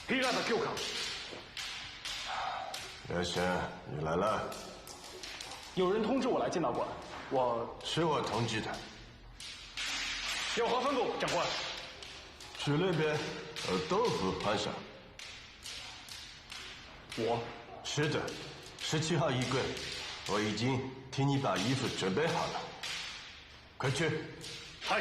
皮拉的 Q 卡。刘星，你来了。有人通知我来剑道馆，是我通知的。有何吩咐，长官？去那边豆腐换上。是的，17号衣柜，我已经替你把衣服准备好了。快去。嗨。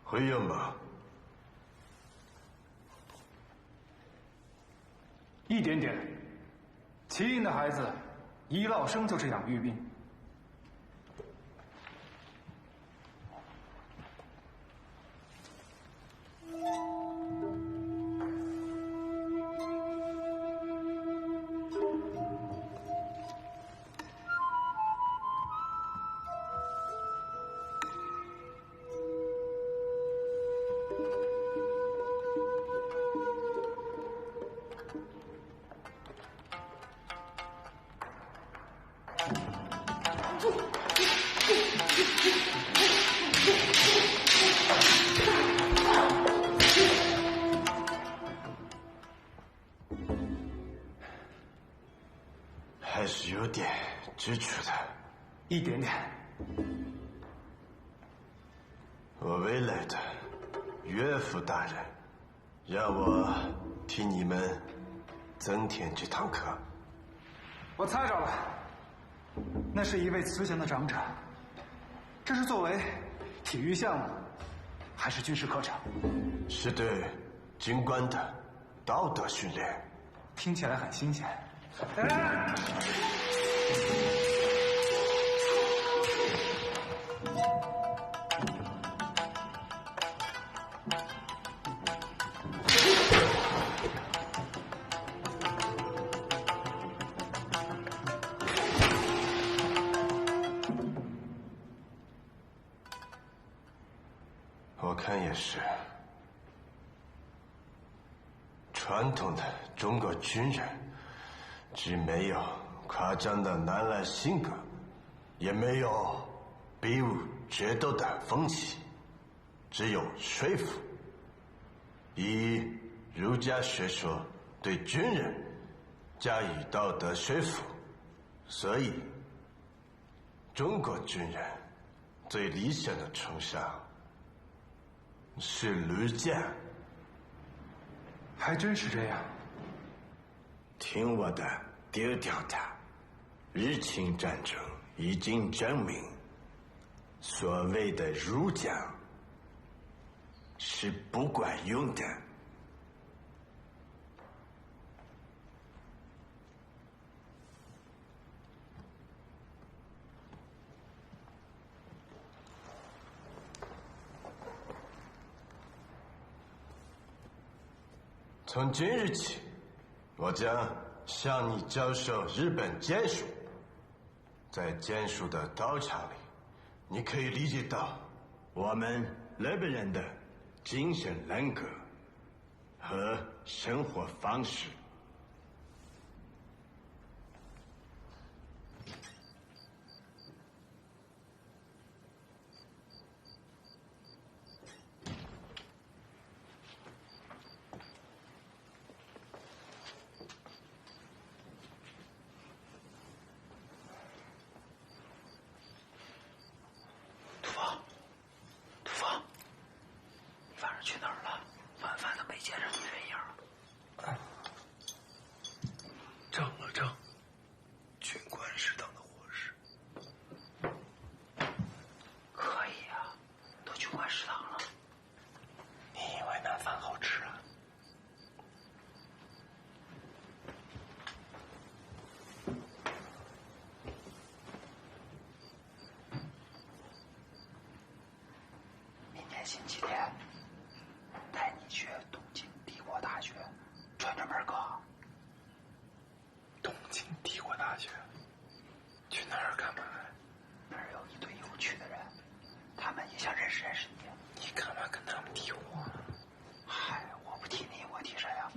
会有吗？一点点。齐营的孩子一落生就是养育兵。还是有点支出的。一点点。我未来的岳父大人让我替你们增添这堂课。我猜着了，那是一位慈祥的长者。这是作为体育项目，还是军事课程？是对军官的道德训练。听起来很新鲜。我看也是。传统的中国军人，既没有夸张的男人性格，也没有比武决斗的风气，只有说服。以儒家学说对军人加以道德说服，所以中国军人最理想的崇尚是儒家。还真是这样。听我的，丢掉它。日清战争已经证明，所谓的儒家是不管用的。从今日起，我将向你教授日本剑术。在剑术的道场里，你可以理解到我们日本人的精神人格和生活方式。去哪儿了？晚饭都没见着你人影。几天带你去东京帝国大学串串门课。东京帝国大学？去那儿干嘛呀？那儿有一堆有趣的人，他们也想认识认识你。你干嘛跟他们提我？嗨，我不提你，我提谁呀？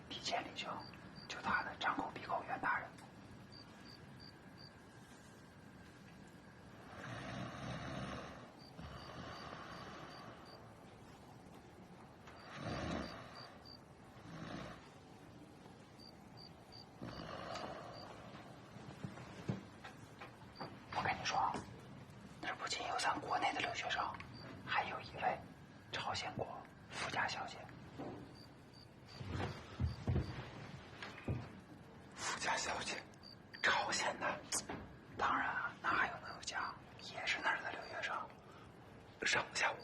提千里兄，就他的张口闭口袁大人。我跟你说，那儿不仅有咱国内的留学生，还有一位朝鲜国富家小姐。富家小姐，朝鲜的，当然啊，那还有没有家，也是那儿的留学生。上午、下午？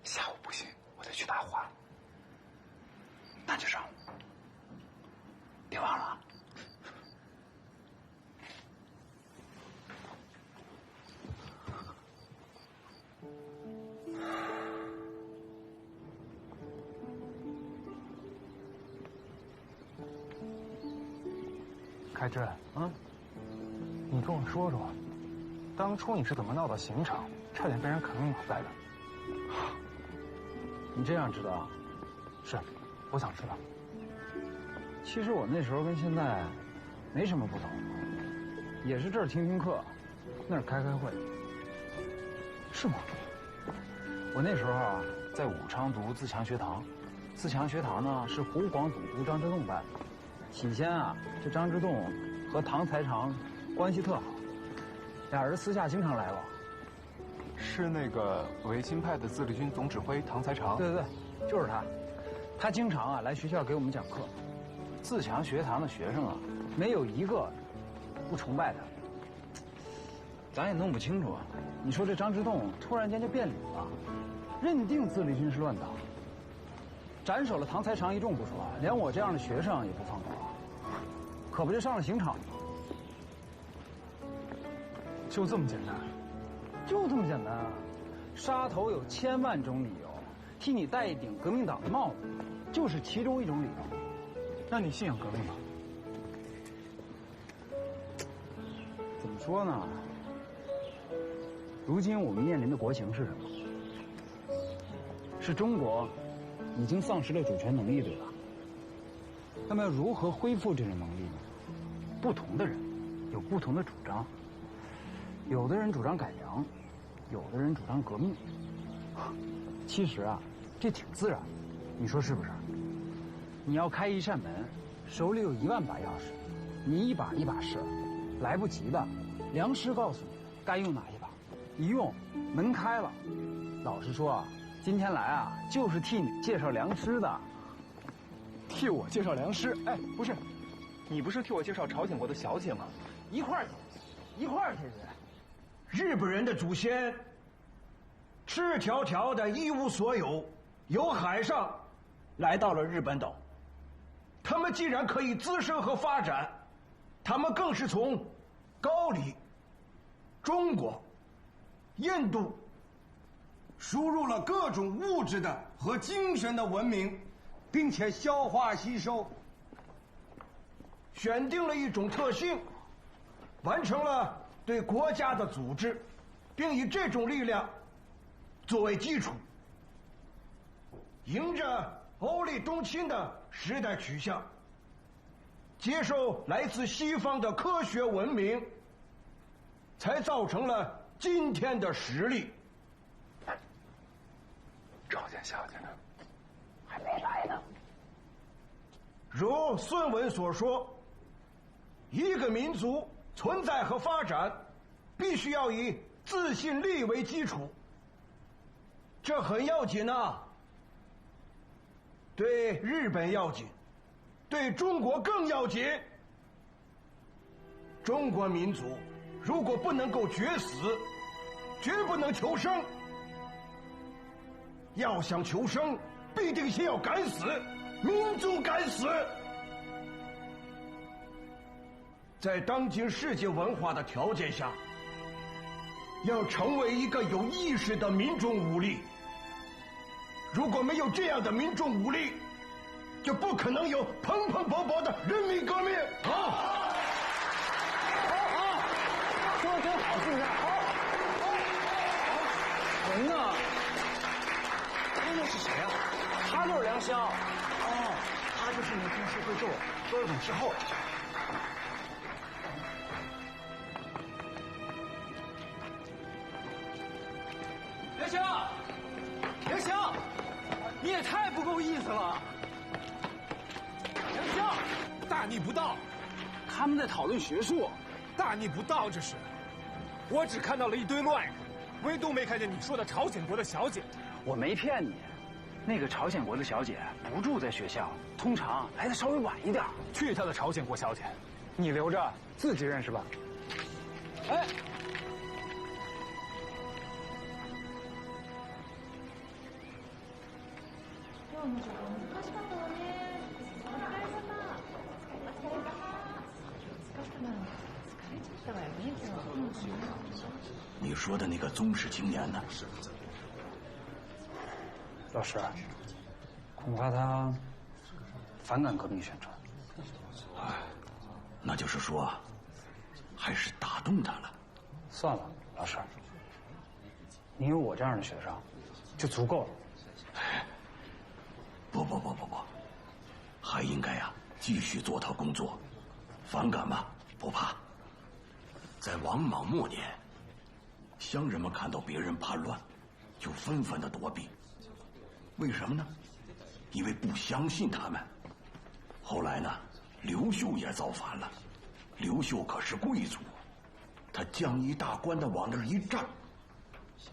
下午不行，我得去大华。那就上午，别忘了。开真，你跟我说说，当初你是怎么闹到刑场，差点被人啃了脑袋的？你这样知道？是，我想知道。其实我那时候跟现在没什么不同，也是这儿听听课，那儿开开会。是吗？我那时候啊，在武昌读自强学堂，自强学堂呢是湖广总督张之洞办的。起先啊，这张之洞和唐才常关系特好，俩人私下经常来往。是那个维新派的自立军总指挥唐才常？对对对，就是他。他经常啊来学校给我们讲课。自强学堂的学生啊，没有一个不崇拜他。咱也弄不清楚，你说这张之洞突然间就变理了，认定自立军是乱党，斩首了唐才常一众不说，连我这样的学生也不放过，可不就上了刑场吗？就这么简单？就这么简单啊！杀头有1000万种理由，替你戴一顶革命党的帽子，就是其中一种理由。那你信仰革命吗？怎么说呢？如今我们面临的国情是什么？是中国已经丧失了主权能力，对吧？那么要如何恢复这种能力呢？不同的人有不同的主张，有的人主张改良，有的人主张革命。其实啊，这挺自然，你说是不是？你要开一扇门，手里有1万把钥匙，你一把一把试，来不及的，良师告诉你该用哪一把，一用门开了。老实说啊，今天来啊，就是替你介绍良师的。替我介绍良师？哎，不是，你不是替我介绍朝鲜国的小姐吗？一块儿去，一块儿去。日本人的祖先赤条条的一无所有，由海上来到了日本岛。他们既然可以滋生和发展，他们更是从高丽、中国、印度输入了各种物质的和精神的文明，并且消化吸收，选定了一种特性，完成了对国家的组织，并以这种力量作为基础，迎着欧丽中侵的时代取向，接受来自西方的科学文明，才造成了今天的实力。朝鲜小姐呢？还没来呢。如孙文所说，一个民族存在和发展，必须要以自信力为基础，这很要紧啊。对日本要紧，对中国更要紧。中国民族如果不能够绝死，绝不能求生。要想求生，必定先要敢死，民族敢死。在当今世界文化的条件下，要成为一个有意识的民众武力，如果没有这样的民众武力，就不可能有蓬蓬勃勃的人民革命。好，说得真好，是不是？人呢？那是谁啊？他就是梁湘。哦，他就是那军事会咒多尔衮之后。梁湘，梁湘，你也太不够意思了！梁湘，大逆不道！他们在讨论学术。大逆不道，这是！我只看到了一堆乱人，唯独没看见你说的朝鲜国的小姐。我没骗你，那个朝鲜国的小姐不住在学校，通常来的稍微晚一点。去他的朝鲜国小姐！你留着自己认识吧。哎，你说的那个宗室青年呢？老师，恐怕他反感革命宣传。那就是说，还是打动他了。算了，老师，你有我这样的学生，就足够了。不，还应该继续做他工作。反感嘛，不怕。在王莽末年，乡人们看到别人叛乱，就纷纷的躲避。为什么呢？因为不相信他们。后来呢，刘秀也造反了。刘秀可是贵族，他将衣大冠的往那儿一站，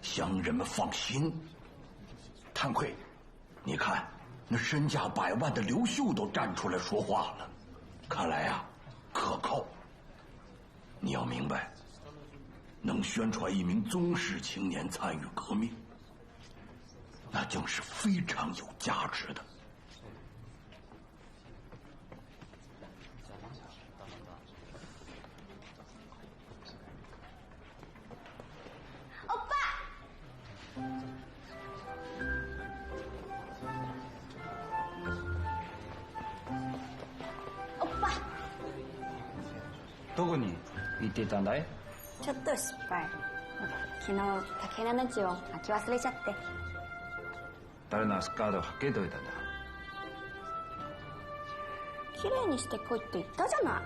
乡人们放心。谭魁，你看那身价100万的刘秀都站出来说话了，看来可靠。你要明白，能宣传一名宗室青年参与革命，那将是非常有价值的。欧巴，欧巴，どこに行ってたんだい？ちょっと失敗。昨日竹穴の字を書き忘れちゃって。誰のスカートをはけといたんだ。綺麗にしてこいって言ったじゃない。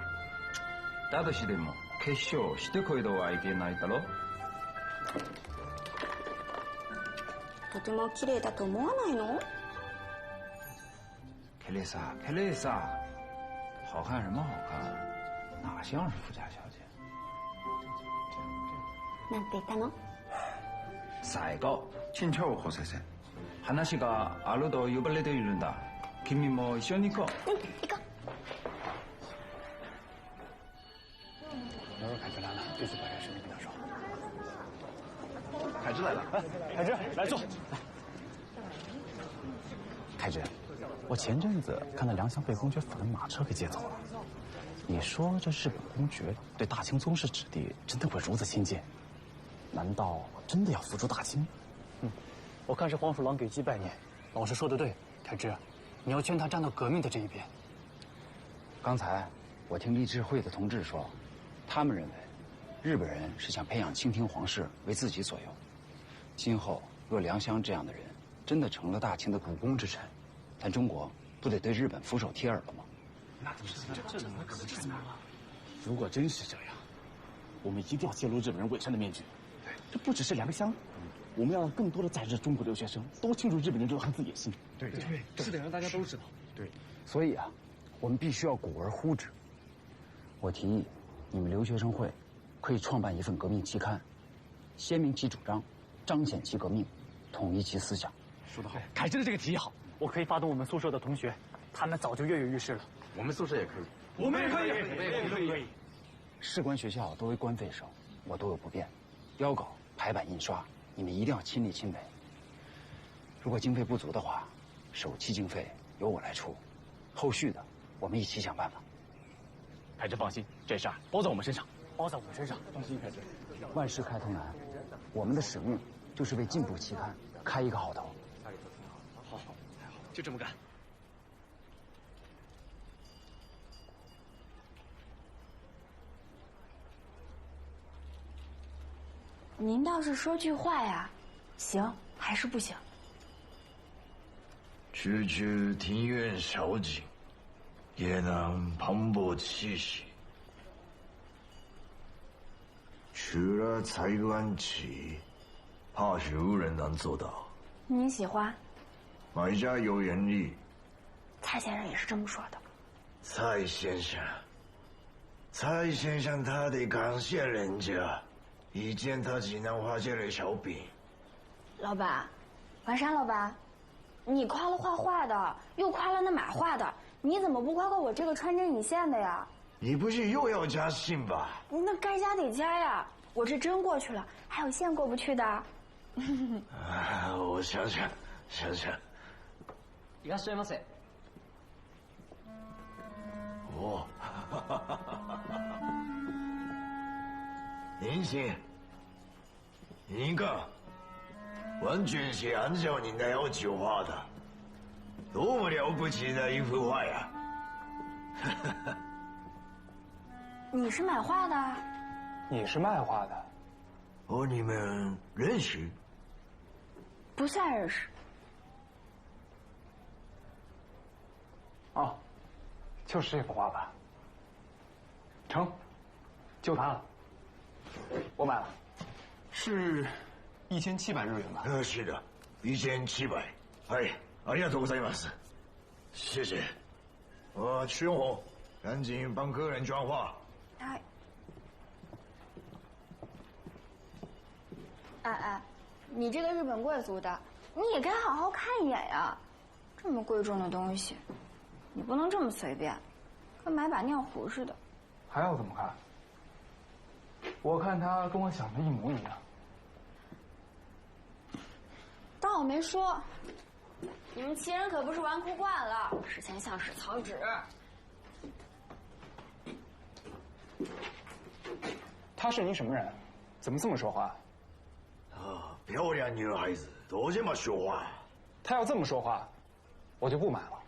だとしても化粧してこいとはいけないだろ。とても綺麗だと思わないの？佩蕾莎，佩蕾莎，好看什么好看？哪像是富家小姐？なんて言ったの？最後、緊張を起こせせ。話があると呼ばれているんだ。君も一緒に行こう。行こう。我说凯芝来了，这次把这事跟他说。凯芝来了，凯芝，来坐。凯芝，我前阵子看到梁湘被公爵府的马车给接走了。你说这日本公爵对大清宗室子弟真的会如此亲近？难道真的要辅助大清？我看是黄鼠狼给鸡拜年。老师说的对，凯芝，你要劝他站到革命的这一边。刚才我听励志会的同志说，他们认为日本人是想培养倾听皇室为自己左右。今后若梁湘这样的人真的成了大清的股肱之臣，咱中国不得对日本俯首帖耳了吗？这怎么可能是这样啊？如果真是这样，我们一定要揭露日本人伪善的面具。这不只是梁湘，我们要让更多的在日中国留学生都清楚日本人这个汉字野心。对，是得让大家都知道。对，所以我们必须要鼓而呼之。我提议，你们留学生会可以创办一份革命期刊，鲜明其主张，彰显其革命，统一其思想。说得好，凯芝的这个提议好，我可以发动我们宿舍的同学，他们早就跃跃欲试了。我们宿舍也可以，我们也可以，我们可以。士官学校都为官费生，我都有不便。标稿、排版、印刷，你们一定要亲力亲为。如果经费不足的话，首期经费由我来出，后续的我们一起想办法。凯芝放心，这事儿包在我们身上，包在我们身上。放心，凯芝。万事开头难，我们的使命就是为进步期刊开一个好头。就这么干。您倒是说句话呀，行还是不行？区区庭院小景，也能磅礴气息。除了财官气，怕是无人能做到。您喜欢？买家有眼力。蔡先生也是这么说的。蔡先生他得感谢人家，以前他济南画这类小饼。老板，完山老板，你夸了画画的，又夸了那买画的，你怎么不夸夸我这个穿针引线的呀？你不是又要加薪吧？那该加得加呀，我这针过去了，还有线过不去的。我想想。いらっしゃいませ。哦，您行，您看，完全是按照您的要求画的，多么了不起的一幅画呀！你是买画的？你是卖画的？哦，你们认识？不算认识。哦，就是这幅画吧？成，就它了，我买了，是1700日元吧？是的，1700。哎，ありがとうございます。谢谢。徐永红，赶紧帮客人转画。哎，你这个日本贵族的，你也该好好看一眼呀！这么贵重的东西，你不能这么随便，跟买把尿壶似的。还要怎么看？我看他跟我想的一模一样。当我没说，你们齐人可不是纨绔惯了，视钱像是草纸。她是你什么人？怎么这么说话？漂亮女孩子都这么说话。她要这么说话，我就不买了。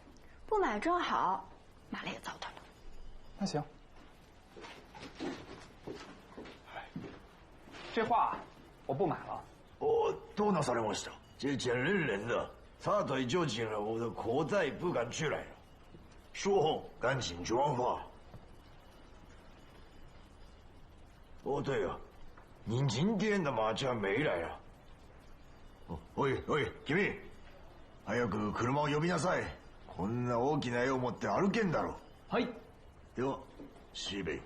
不买正好，买了也糟蹋了。那行，这画我不买了。どうなされました？这捡人了，他腿就进了我的口袋，不敢出来了。说后赶紧转画。对了，您今天的麻将没来啊？おい、君、早く車を呼びなさい。こんな大きな絵を持って歩けんだろう。はい。では、しべ。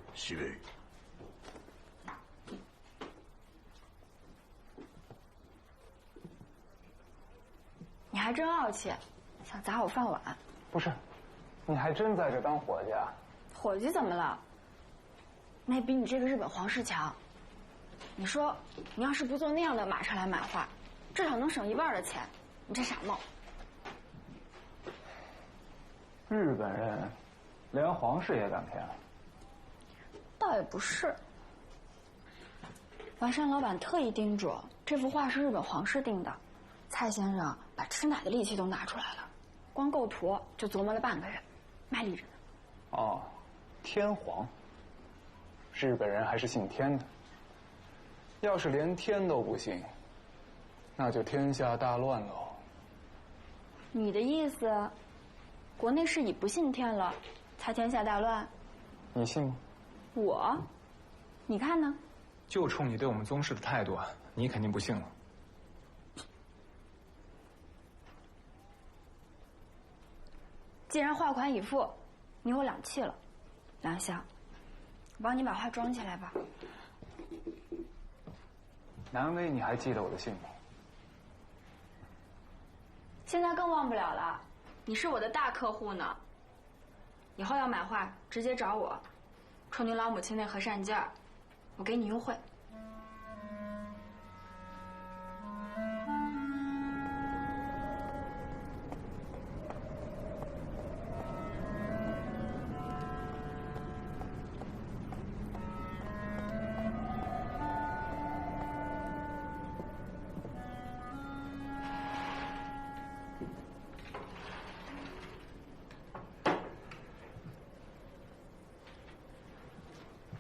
你还真傲气，想砸我饭碗？不是，你还真在这当伙计啊？伙计怎么了？那也比你这个日本皇室强。你说，你要是不做那样的马车来买画，至少能省1半的钱。你这傻帽！日本人连皇室也敢骗？倒也不是。完山老板特意叮嘱，这幅画是日本皇室定的。蔡先生把吃奶的力气都拿出来了，光构图就琢磨了半个月，卖力着呢。哦，天皇。日本人还是信天的。要是连天都不信，那就天下大乱喽。你的意思，国内是以不信天了，才天下大乱？你信吗？我？你看呢？就冲你对我们宗室的态度，你肯定不信了。既然画款已付，你有两气了。梁香，我帮你把画装起来吧。难为你还记得我的姓名。现在更忘不了了，你是我的大客户呢。以后要买画直接找我，冲您老母亲那和善劲儿，我给你优惠。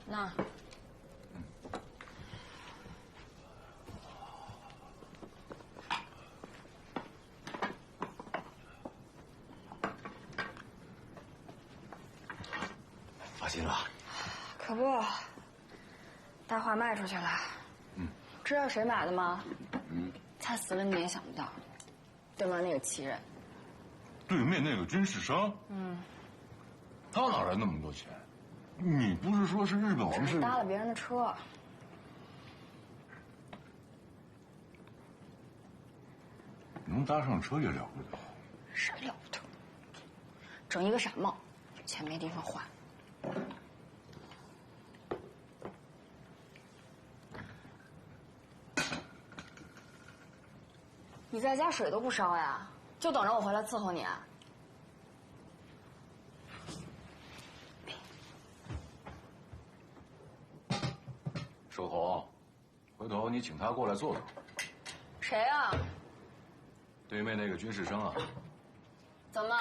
那。放心了。可不，大话卖出去了。知道谁买的吗？他死了你也想不到，对面那个奇人。对面那个军事商？他哪来那么多钱？你不是说是日本王室？搭了别人的车。能搭上车也了不得。谁了不得？整一个傻帽，钱没地方花。你在家水都不烧呀，就等着我回来伺候你啊？守红，回头你请他过来坐坐。谁啊？对面那个军事生啊。怎么？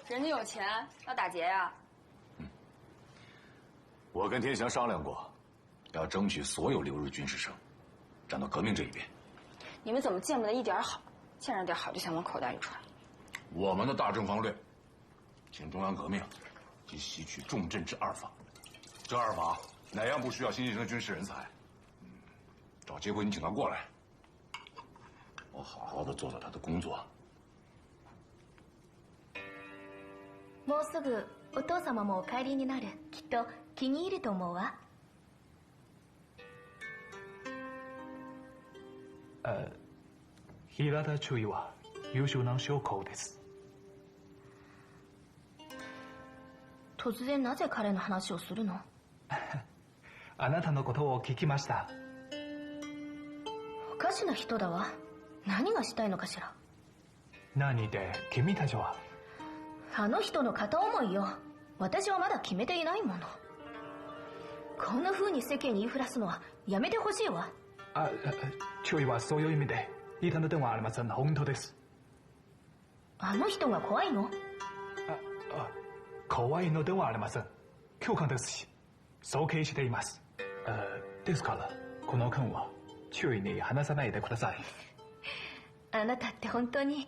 人家有钱要打劫呀？我跟天祥商量过，要争取所有留日军事生，站到革命这一边。你们怎么见不得一点好，见着点好就想往口袋里揣？我们的大政方略，请中央革命及吸取重镇之二法。这二法哪样不需要新晋的军事人才？找机会你请他过来，我好好的做做他的工作。もうすぐお父様もお帰りになる。きっと気に入ると思うわ。平田中尉は優秀な将校です。突然なぜ彼の話をするの？あなたのことを聞きました。おかしな人だわ。何がしたいのかしら。何で君たちは？あの人の片思いよ。私はまだ決めていないもの。こんな風に世間に言いふらすのはやめてほしいわ。中尉はそういう意味で言いたのではありません。本当です。あの人が怖いの？怖いのではありません。共感ですし、尊敬しています。ですからこの件は中尉に話さないでください。あなたって本当に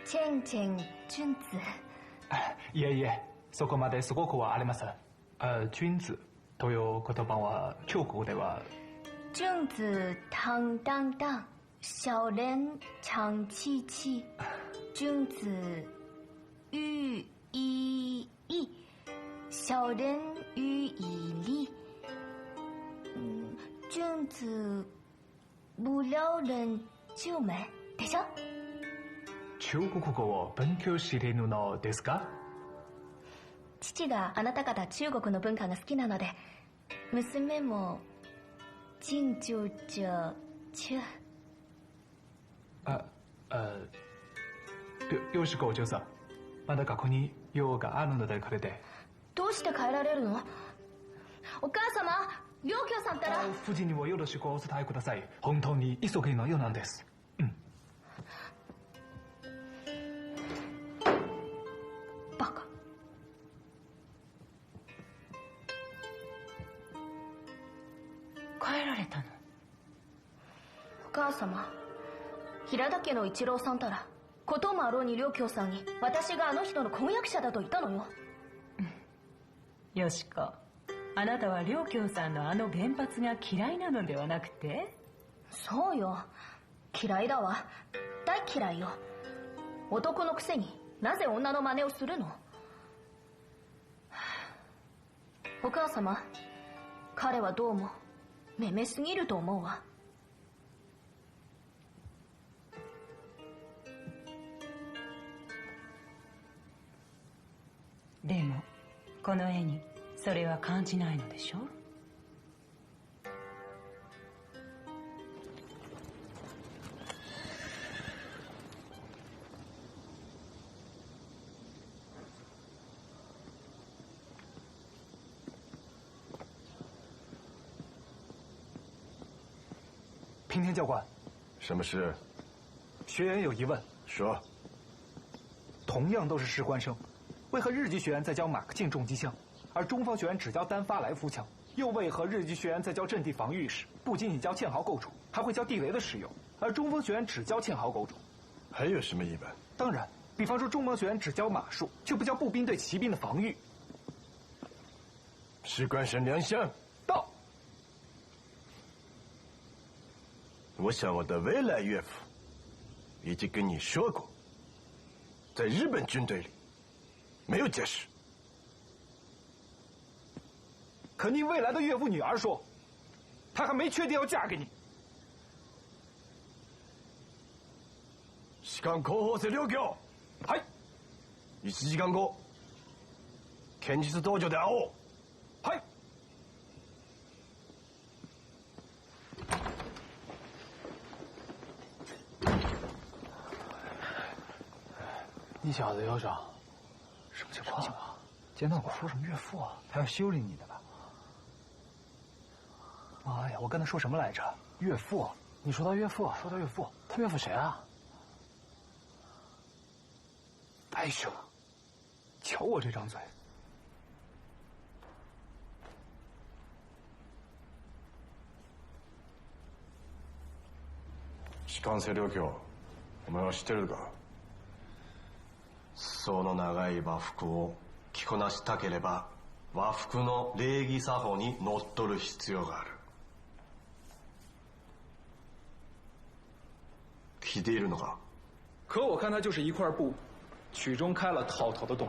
チェンチェンジュンズ？いえいえ、そこまですごくはありません。ジュンズという言葉は中国では君子坦荡荡，小人长戚戚，君子喻以义，小人喻以利。君子不撩人就美，でしょ？中国語を勉強しているのですか？父があなた方中国の文化が好きなので、娘も进就着去。よしこお嬢さん、まだ学校に用があるのでこれで。どうして帰られるの？お母様、両京さんったら。夫人にもよろしくお伝えください。本当に急ぎのようなんです。バカ。帰られたの？お母様、平田家の一郎さんたら、こともあろうに両京さんに私があの人の婚約者だと言ったのよ。よしこ、あなたは両京さんのあの原発が嫌いなのではなくて？そうよ、嫌いだわ。大嫌いよ。男のくせになぜ女の真似をするの？お母様、彼はどうもめめすぎると思うわ。でもこの絵にそれは感じないのでしょ？平田教官，什么事？学员有疑问。说。同样都是士官生，为何日籍学员在教马克沁重机枪，而中方学员只教单发来福枪，又为何日籍学员在教阵地防御时，不仅仅教堑壕构筑，还会教地雷的使用，而中方学员只教堑壕构筑？还有什么疑问？当然，比方说中方学员只教马术，却不教步兵对骑兵的防御。士官神良相到。我想我的未来岳父已经跟你说过，在日本军队里没有解释。可您未来的岳父女儿说，她还没确定要嫁给你。士官候補生両教。はい。1時間後、剣術道場で会おう。はい。你小子有种，什么情况啊？见到我说什么岳父啊？他要修理你的吧？妈呀！我跟他说什么来着？岳父？你说他岳父？说他岳父？他岳父谁啊？哎呦，瞧我这张嘴！士官生両教、お前は知ってるか？裾の長い和服を着こなしたければ和服の礼儀作法にのっとる必要がある。聞いているのか？可我看它就是一块布，曲中开了滔滔的洞。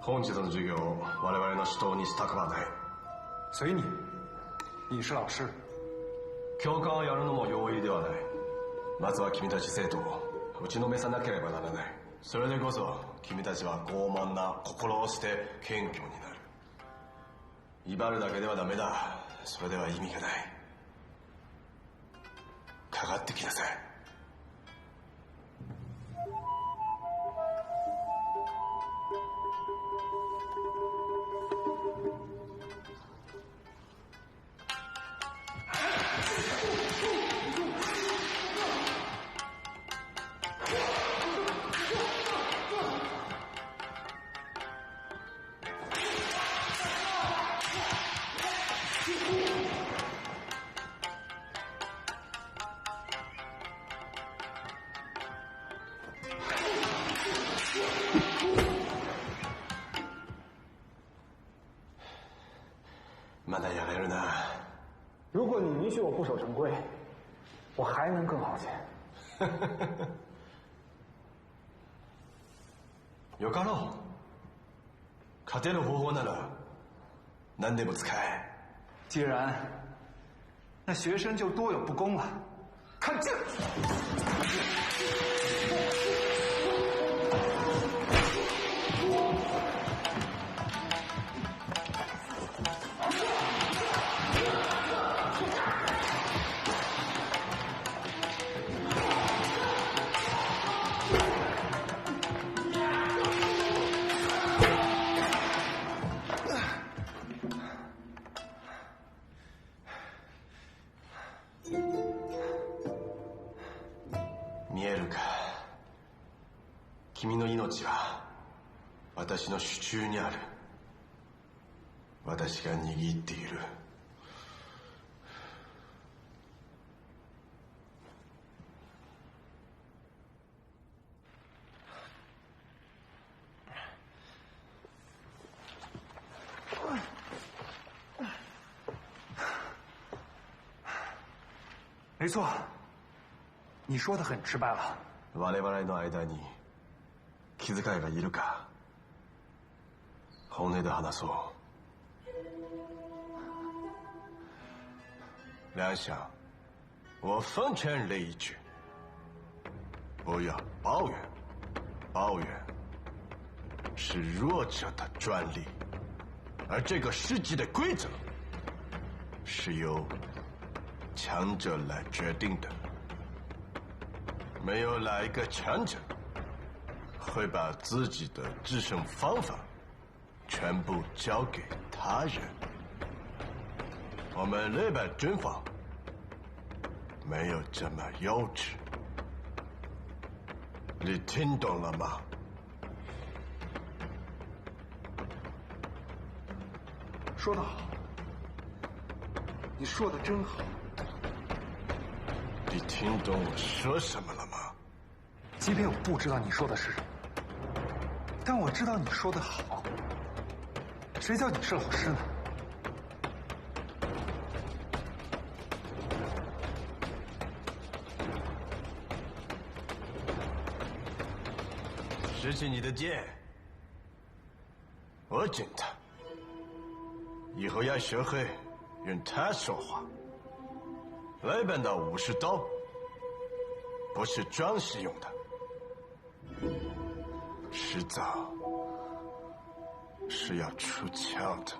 本日の授業を我々の指導にしたくはない。随你，你是老師。教官をやるのも容易ではない。まずは君たち生徒を打ちのめさなければならない。それでこそ君たちは傲慢な心をして謙虚になる。威張るだけではダメだ。それでは意味がない。かかってきなさい。まだやれるな。如果你允许我不守成规，我还能更好些。よかろう。勝てる方法なら何でも使え。既然，那学生就多有不公了。看这！見えるか？君の命は私の手中にある。私が握っている。没错，你说的很直白了。我々の間に気遣いがいるか？本音で話そう。梁想，我奉劝你一句，不要抱怨，抱怨是弱者的专利，而这个世界的规则是由强者来决定的。没有哪一个强者会把自己的制胜方法全部交给他人。我们日本军方没有这么幼稚，你听懂了吗？说得好，你说的真好。你听懂我说什么了吗？即便我不知道你说的是什么，但我知道你说的好。谁叫你是老师呢？拾起你的剑，我敬他。以后要学会用它说话。日本的武士刀不是装饰用的，迟早是要出鞘的。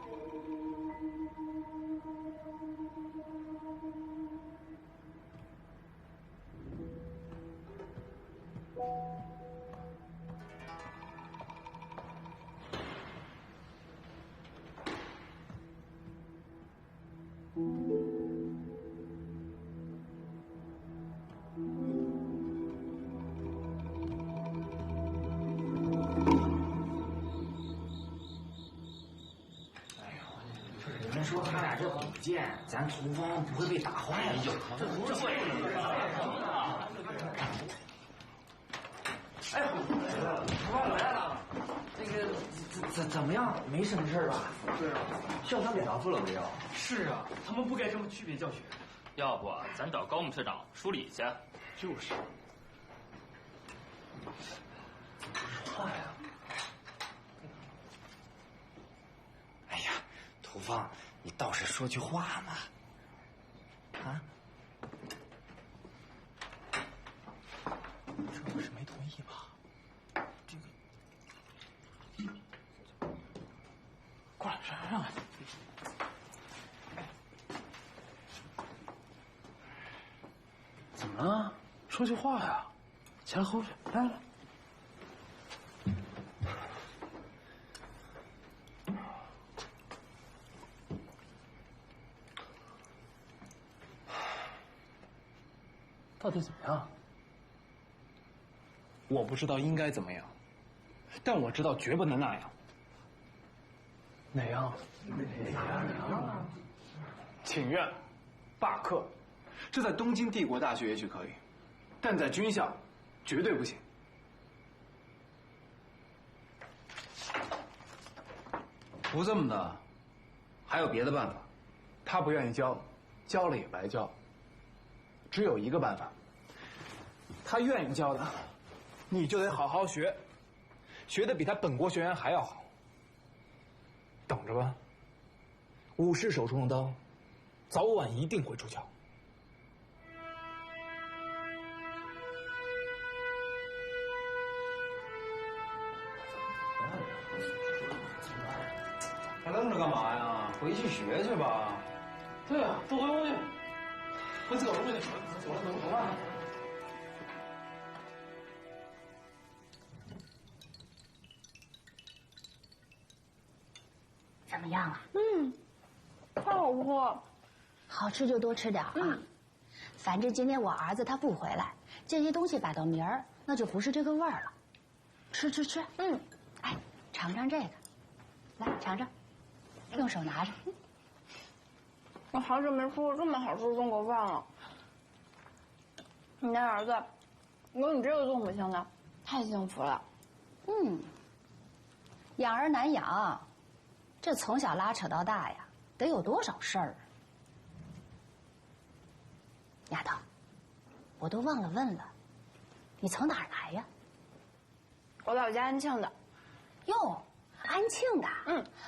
人说他俩这宝剑，咱屠方不会被打坏了。这不会。哎，屠方来了。那个怎么样？没什么事吧？对啊，校长给答复了没有？是啊，他们不该这么区别教学。要不咱找高木社长梳理一下。就是。说话呀！哎呀，屠方，你倒是说句话嘛！啊？这不是没同意吧？这个，过来，让开。怎么了？说句话呀！起来喝水，来。到底怎么样？我不知道应该怎么样，但我知道绝不能那样。哪样？请愿、罢课，这在东京帝国大学也许可以，但在军校绝对不行。不这么的，还有别的办法。他不愿意教，教了也白教。只有一个办法，他愿意教的，你就得好好学，学的比他本国学员还要好。等着吧，武士手中的刀，早晚一定会出鞘。还愣着干嘛呀？回去学去吧。对啊，都回屋去。快走了，快点，走了，走吧。怎么样啊？太好喝，好吃就多吃点啊。反正今天我儿子他不回来，这些东西摆到明儿，那就不是这个味儿了。吃。哎，尝尝这个，来尝尝，用手拿着。我好久没吃过这么好吃的中国饭了。你那儿子有你这个做母亲的，太幸福了。养儿难养，这从小拉扯到大呀，得有多少事儿啊！丫头，我都忘了问了，你从哪儿来呀？我老家安庆的。哟，安庆的？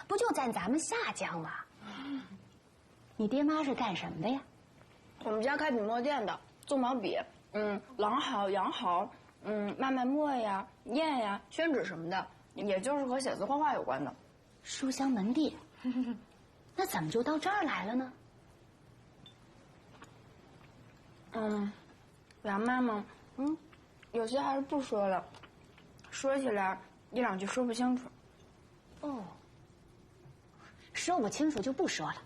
不就在咱们下江吗？你爹妈是干什么的呀？我们家开笔墨店的，做毛笔，狼毫、羊毫，卖墨呀、砚呀、宣纸什么的，也就是和写字画画有关的。书香门第，那怎么就到这儿来了呢？杨妈妈，有些还是不说了。说起来一两句说不清楚。哦，说不清楚就不说了。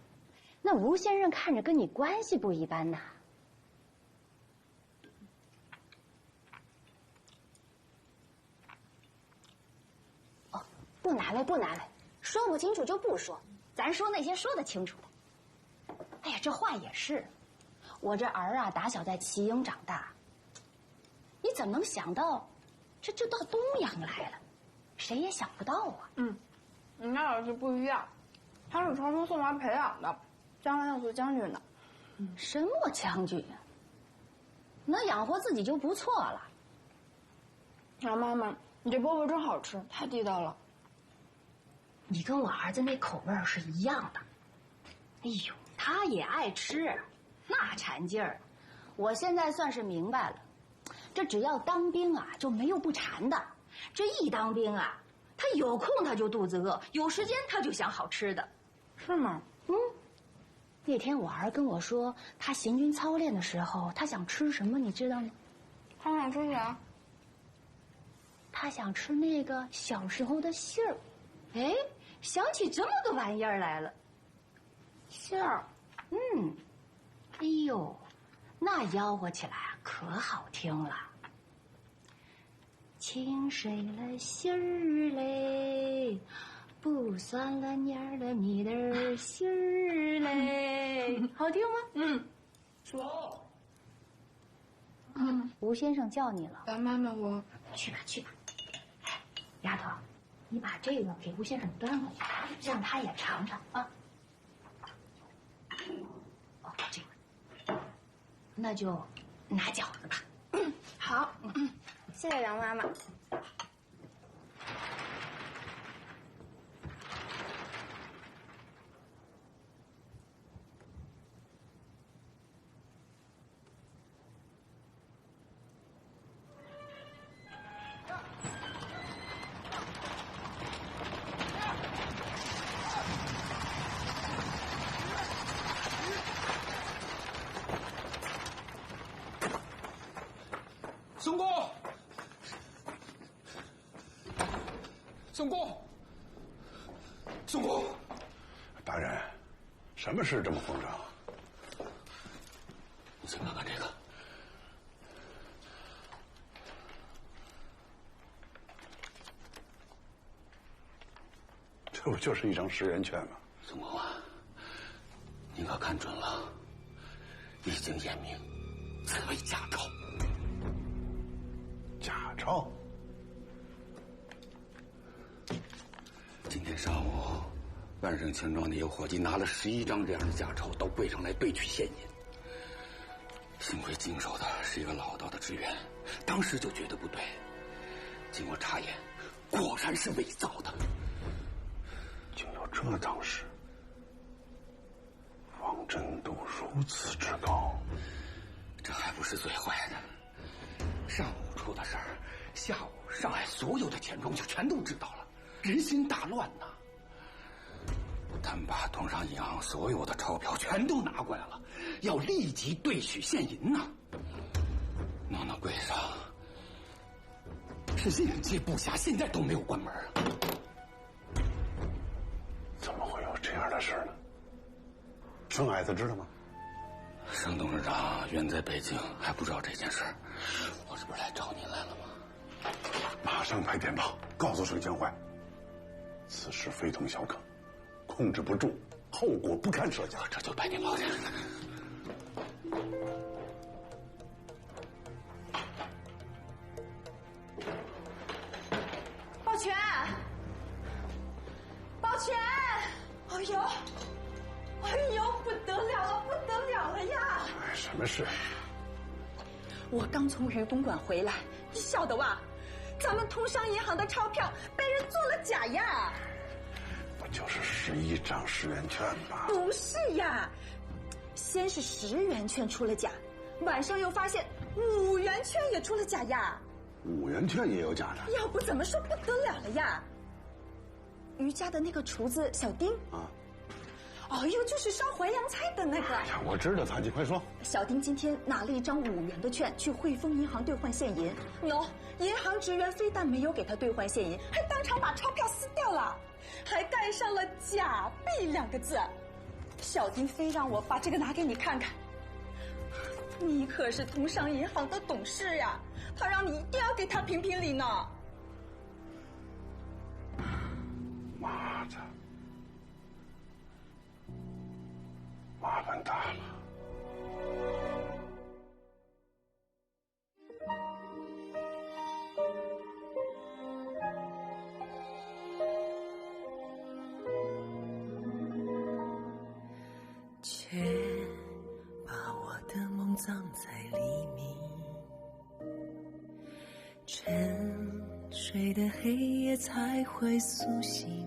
那吴先生看着跟你关系不一般呐。哦，不难为，不难为，说不清楚就不说，咱说那些说得清楚的。哎呀，这话也是，我这儿啊，打小在齐营长大。你怎么能想到，这就到东洋来了？谁也想不到啊。你那老师不一样，他是传宗送来培养的，将来要做将军的。什么将军呀？能养活自己就不错了。杨妈妈，你这饽饽真好吃，太地道了。你跟我儿子那口味是一样的。哎呦，他也爱吃，那馋劲儿。我现在算是明白了，这只要当兵啊，就没有不馋的。这一当兵啊，他有空他就肚子饿，有时间他就想好吃的。是吗？那天我儿跟我说，他行军操练的时候，他想吃什么，你知道吗？他想吃啥？他想吃那个小时候的杏儿。哎，想起这么个玩意儿来了。杏儿，哎呦，那吆喝起来可好听了。青水了杏儿嘞，不酸了蔫儿了米的杏儿嘞，好听吗？说。吴先生叫你了。杨妈妈，我去吧去吧。哎，丫头，你把这个给吴先生端回去，让他也尝尝啊。哦，这个，那就拿饺子吧。好，谢谢杨妈妈。宋公，宋公，宋公，大人，什么事这么慌张？你先看看这个，这不就是一张10元券吗？宋公啊，你可看准了，已经验明，此为假钞。假钞？今天上午，万盛钱庄的有伙计拿了11张这样的假钞到柜上来兑取现银。幸亏经手的是一个老道的职员，当时就觉得不对。经过查验，果然是伪造的。竟有这档事，方真度如此之高，这还不是最坏的。上午出的事儿，下午上海所有的钱庄就全都知道了，人心大乱呐。他们把通商银行所有的钞票全都拿过来了，要立即兑取现银呐。弄到柜上，是应接不暇，现在都没有关门啊。怎么会有这样的事呢？盛矮子知道吗？盛董事长远在北京，还不知道这件事儿。我这不是来找你来了吗？马上派电报告诉盛江淮，此事非同小可，控制不住，后果不堪设想。这就派电报去。抱拳，抱拳！哎呦，哎呦，不得了了，不得了了呀！什么事？我刚从余公馆回来，你晓得哇？咱们通商银行的钞票被人做了假呀！不就是11张10元券吗？不是呀，先是10元券出了假，晚上又发现5元券也出了假呀。5元券也有假的？要不怎么说不得了了呀？余家的那个厨子小丁啊，哎呦，就是烧淮扬菜的那个。我知道，彩姐，快说。小丁今天拿了一张5元的券去汇丰银行兑换现银，银行职员非但没有给他兑换现银，还当场把钞票撕掉了，还盖上了“假币”2个字。小丁非让我把这个拿给你看看。你可是通商银行的董事呀，他让你一定要给他评评理呢。妈的，麻烦大了。却把我的梦葬在黎明，沉睡的黑夜才会苏醒，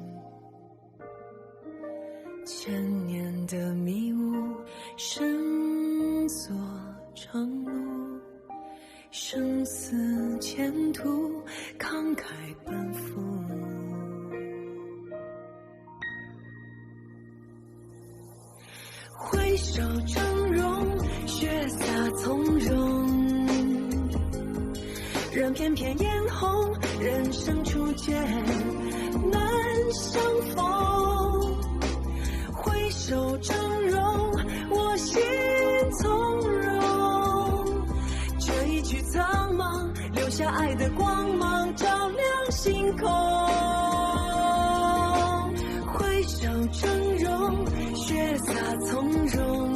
千年的迷雾深锁长路，生死前途慷慨奔赴，挥手峥嵘，血洒从容，任片片嫣红，人生初见难相逢。挥手峥嵘，我心从容。这一曲苍茫，留下爱的光芒，照亮星空。挥手峥嵘，血洒从容，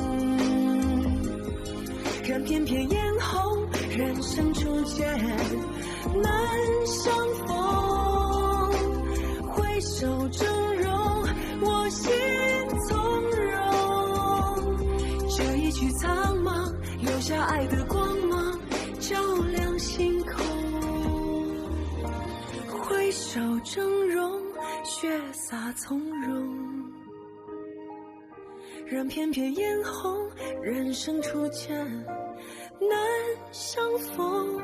任片片嫣红，人生初见难相逢。挥手峥嵘，我心从容。这一曲苍茫，留下爱的光芒，照亮星空。挥手峥嵘，血洒从容，任片片嫣红，人生初见难相逢。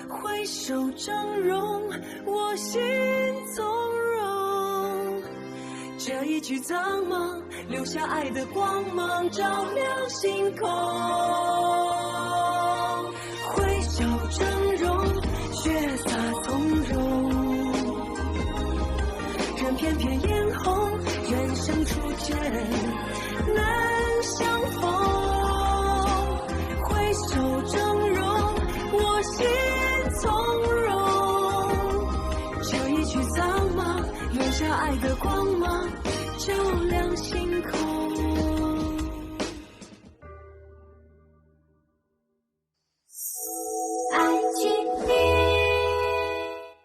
挥手峥嵘，我心从容。这一曲苍茫，留下爱的光芒，照亮星空。挥手峥嵘，血洒从容，任片片嫣红，人生初见难相逢。挥手峥嵘，我心从容。这一曲苍茫，留下爱的光芒，照亮星空。